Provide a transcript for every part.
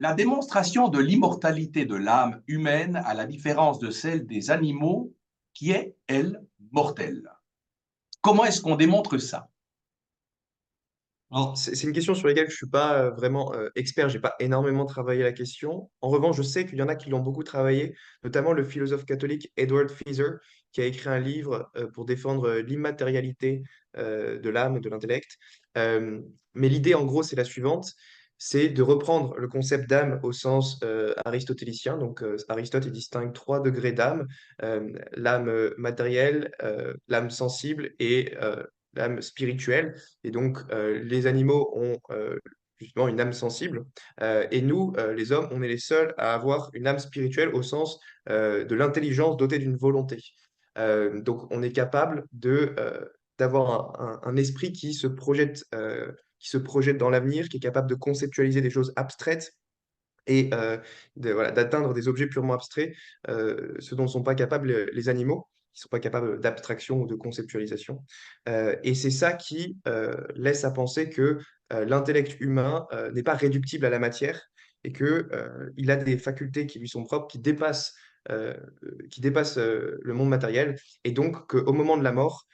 La démonstration de l'immortalité de l'âme humaine à la différence de celle des animaux qui est, elle, mortelle. Comment est-ce qu'on démontre ça? Alors, c'est une question sur laquelle je suis pas vraiment expert, j'ai pas énormément travaillé la question. En revanche, je sais qu'il y en a qui l'ont beaucoup travaillé, notamment le philosophe catholique Edward Feser, qui a écrit un livre pour défendre l'immatérialité de l'âme, de l'intellect. Euh, mais l'idée, en gros, c'est la suivante, c'est de reprendre le concept d'âme au sens aristotélicien. Donc, Aristote il distingue trois degrés d'âme, l'âme matérielle, l'âme sensible et l'âme spirituelle. Et donc, les animaux ont justement une âme sensible. Et nous, les hommes, on est les seuls à avoir une âme spirituelle au sens de l'intelligence dotée d'une volonté. Donc, on est capable d'avoir un esprit qui se projette dans l'avenir, qui est capable de conceptualiser des choses abstraites et voilà, d'atteindre des objets purement abstraits, ce dont ne sont pas capables les animaux, qui ne sont pas capables d'abstraction ou de conceptualisation. Et c'est ça qui laisse à penser que l'intellect humain n'est pas réductible à la matière et que, il a des facultés qui lui sont propres, euh, qui dépassent le monde matériel, et donc qu'au moment de la mort,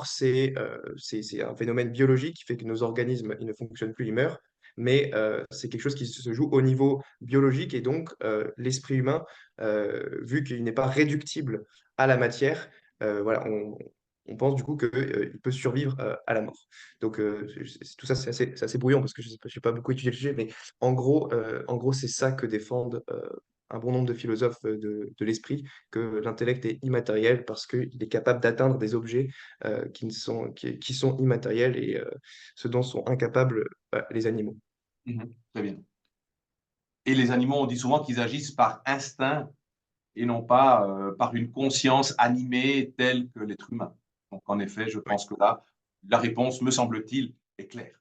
c'est un phénomène biologique qui fait que nos organismes ils ne fonctionnent plus, ils meurent, mais c'est quelque chose qui se joue au niveau biologique, et donc l'esprit humain, vu qu'il n'est pas réductible à la matière, voilà, on pense du coup qu'il peut survivre à la mort. Donc tout ça, c'est assez brouillon parce que je n'ai pas beaucoup étudié le sujet, mais en gros c'est ça que défendent un bon nombre de philosophes de l'esprit, que l'intellect est immatériel parce qu'il est capable d'atteindre des objets qui sont immatériels, et ce dont sont incapables les animaux. Mhm, très bien. Et les animaux, on dit souvent qu'ils agissent par instinct et non pas par une conscience animée telle que l'être humain. Donc, en effet, je Oui. pense que là, la réponse, me semble-t-il, est claire.